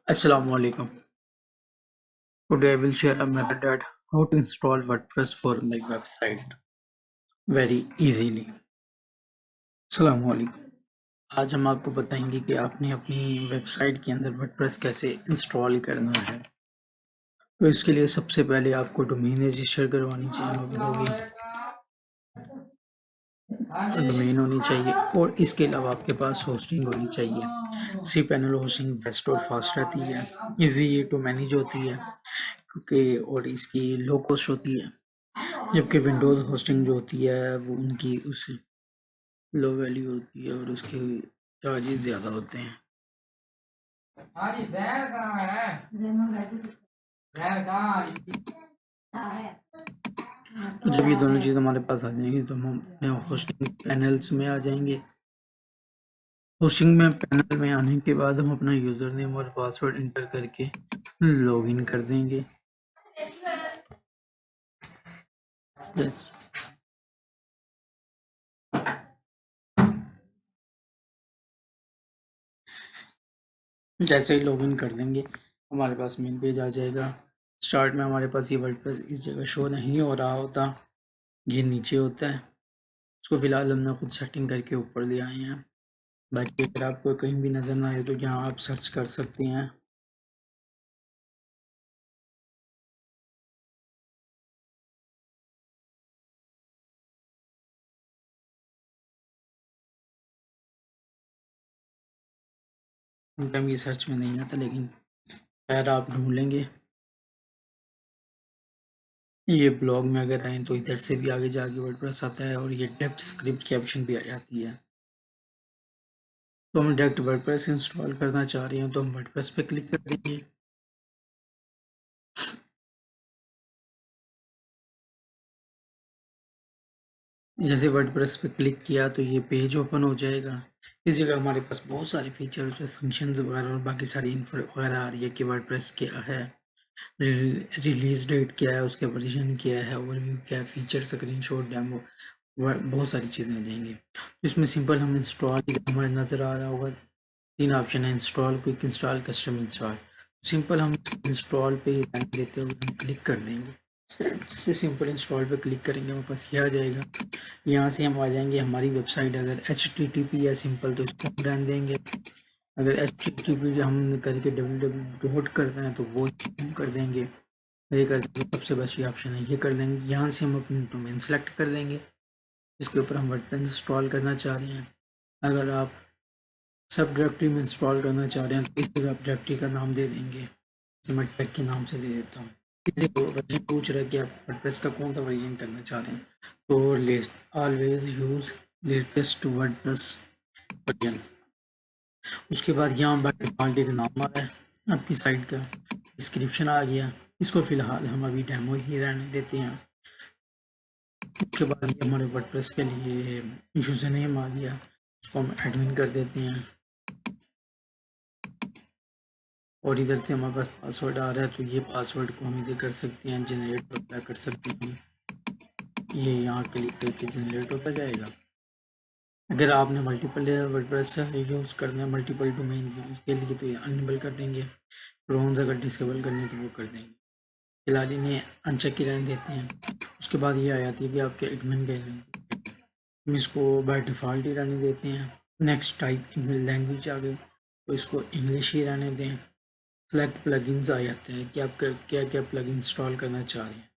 Assalamualaikum. Today I will share a method that how to install WordPress for my website very easily. Assalamualaikum. आज हम आपको बताएंगे कि आपने अपनी वेबसाइट के अंदर वर्डप्रेस कैसे इंस्टॉल करना है। तो इसके लिए सबसे पहले आपको डोमेन रजिस्टर करवानी होगी, डोमेन होनी चाहिए और इसके अलावा आपके पास होस्टिंग होनी चाहिए। cPanel होस्टिंग बेस्ट और फास्ट रहती है, इजी टू मैनेज होती है क्योंकि और इसकी लो कॉस्ट होती है, जबकि विंडोज़ होस्टिंग जो होती है वो उनकी उससे लो वैल्यू होती है और उसके चार्जेस ज़्यादा होते हैं। तो जब ये दोनों चीज़ हमारे पास आ जाएंगी तो हम अपने होस्टिंग पैनल्स में आ जाएंगे। होस्टिंग में पैनल में आने के बाद हम अपना यूज़र नेम और पासवर्ड इंटर करके लॉगिन कर देंगे। जैसे ही लॉगिन कर देंगे हमारे पास मेन पेज आ जाएगा। स्टार्ट में हमारे पास ये वर्डप्रेस इस जगह शो नहीं हो रहा होता, ये नीचे होता है। इसको फिलहाल हमने खुद सेटिंग करके ऊपर ले आए हैं। बाकी अगर आपको कहीं भी नज़र ना आए तो यहाँ आप सर्च कर सकते हैं। टाइम ये सर्च में नहीं आता, लेकिन खैर आप ढूंढ लेंगे। ये ब्लॉग में अगर आए तो इधर से भी आगे जाके वर्डप्रेस आता है और ये डायरेक्ट स्क्रिप्ट की ऑप्शन भी आ जाती है। तो हम डायरेक्ट वर्डप्रेस इंस्टॉल करना चाह रहे हैं तो हम वर्डप्रेस पे क्लिक कर देंगे। जैसे वर्डप्रेस पे क्लिक किया तो ये पेज ओपन हो जाएगा। इस जगह हमारे पास बहुत सारे फीचर्स, फंक्शंस वगैरह और बाकी सारी इन्फो वगैरह आ रही है कि वर्डप्रेस क्या है, रिलीज डेट क्या है, उसके वर्जन क्या है, ओवरव्यू क्या है, फीचर, स्क्रीनशॉट, डेमो, बहुत सारी चीज़ें आ जाएंगी। तो इसमें सिंपल हम इंस्टॉल हमारे नज़र आ रहा होगा, 3 ऑप्शन है, install, quick install, custom install. Simple हम इंस्टॉल पे ध्यान देते हुए हम क्लिक कर देंगे। जैसे सिंपल इंस्टॉल पे क्लिक करेंगे हमारे पास ये आ जाएगा। यहाँ से हम आ जाएंगे हमारी वेबसाइट, अगर HTTP है सिंपल तो इसको हम रहने देंगे। अगर HTTP हम करके www करते हैं तो वो हम कर देंगे। ये कर देंगे, सबसे बेस्ट ये ऑप्शन है, ये कर देंगे। यहाँ से हम अपनी डोमेन सेलेक्ट कर देंगे जिसके ऊपर हम वर्डप्रेस इंस्टॉल करना चाह रहे हैं। अगर आप सब डायरेक्टरी में इंस्टॉल करना चाह रहे हैं तो इस जगह आप डायरेक्टरी का नाम दे देंगे। जैसे मैं टैग के नाम से दे देता हूँ। किसी को वर्जन पूछ रहा है कि आप वर्डप्रेस का कौन सा वर्जन करना चाह रहे हैं, तो list always use latest WordPress version. उसके बाद यहाँ बाय डिफॉल्ट एक नाम आ रहा है आपकी साइट का, डिस्क्रिप्शन आ गया। इसको फिलहाल हम अभी डेमो ही रहने देते हैं। उसके बाद ये हमारे वर्डप्रेस के लिए यूजर नेम आ गया, उसको हम एडमिन कर देते हैं। और इधर से हमारे पास पासवर्ड आ रहा है तो ये पासवर्ड को हम इधर कर सकते हैं, जनरेट होता कर सकते हैं। ये यहाँ क्लिक करके जनरेट होता जाएगा। अगर आपने मल्टीपल वर्डप्रेस यूज़ करना है, मल्टीपल डोमेन उसके लिए तो ये अनेबल कर देंगे। क्रोन्स अगर डिसेबल करने हैं तो वो कर देंगे। फिलहाल इन्हें अनचेक ही रहने देते हैं। उसके बाद ये आ जाती है कि आपके एडमिन के, हम इसको बाय डिफ़ॉल्ट ही रहने देते हैं। नेक्स्ट टाइप लैंग्वेज आ गई तो इसको इंग्लिश ही रहने दें। सेलेक्ट प्लगइन्स आ जाते हैं कि आप क्या क्या प्लगइन इंस्टॉल करना चाह रहे हैं।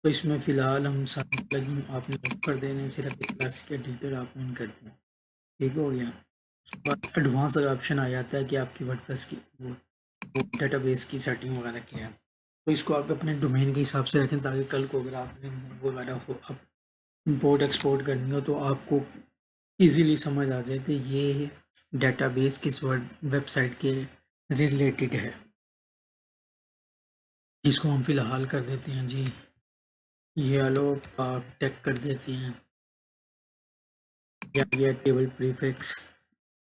तो इसमें फ़िलहाल हम सारे प्लगइन आपने ऑफ कर देने हैं, सिर्फ एक क्लासिक एडिटर आप ऑन कर दें। ठीक हो गया। उसके बाद एडवांस ऑप्शन आ जाता है कि आपकी वर्डप्रेस की वो डेटाबेस की सेटिंग वगैरह क्या है। तो इसको आप अपने डोमेन के हिसाब से रखें ताकि कल को अगर आपने वगैरह हो अब इंपोर्ट एक्सपोर्ट करनी हो तो आपको इजीली समझ आ जाए कि ये डेटाबेस किस वर्ड वेबसाइट के रिलेटेड है। इसको हम फिलहाल कर देते हैं जी, ये हेलो टेक कर देते हैं, या ये टेबल प्रीफिक्स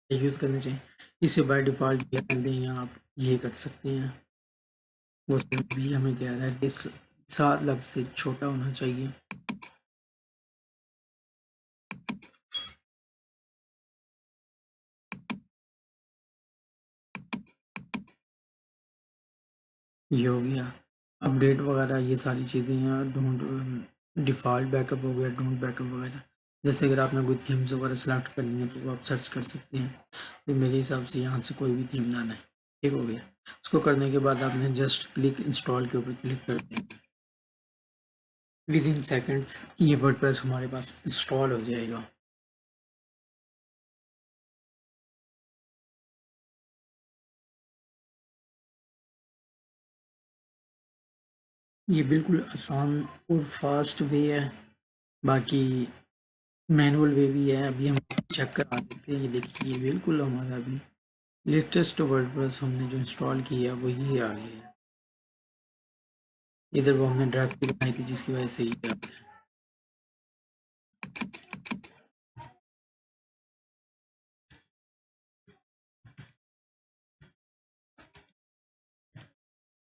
यूज़ करना चाहिए। इसे बाय डिफ़ॉल्ट क्या कर दें, यहाँ आप ये कर सकते हैं। वो भी हमें कह रहा है कि 7 लफ्ज़ से छोटा होना चाहिए। ये हो गया। अपडेट वगैरह ये सारी चीज़ें हैं, डोंट डिफ़ॉल्ट बैकअप हो गया, डोंट बैकअप वगैरह। जैसे अगर आपने कोई थीम्स वगैरह सेलेक्ट करनी है तो वो आप सर्च कर सकते हैं। तो मेरे हिसाब से यहाँ से कोई भी थीम लाना है, ठीक हो गया। उसको करने के बाद आपने जस्ट क्लिक इंस्टॉल के ऊपर क्लिक कर देना। विद इन सेकेंड्स ये वर्डप्रेस हमारे पास इंस्टॉल हो जाएगा। ये बिल्कुल आसान और फास्ट वे है। बाकी मैनुअल वे भी है, अभी हम चेक करा देते हैं। ये देखिए, ये बिल्कुल हमारा अभी लेटेस्ट वर्डप्रेस हमने जो इंस्टॉल किया वो ये आ गया है। इधर वो हमने डायरेक्टली बनाई थी जिसकी वजह से ये आ गया।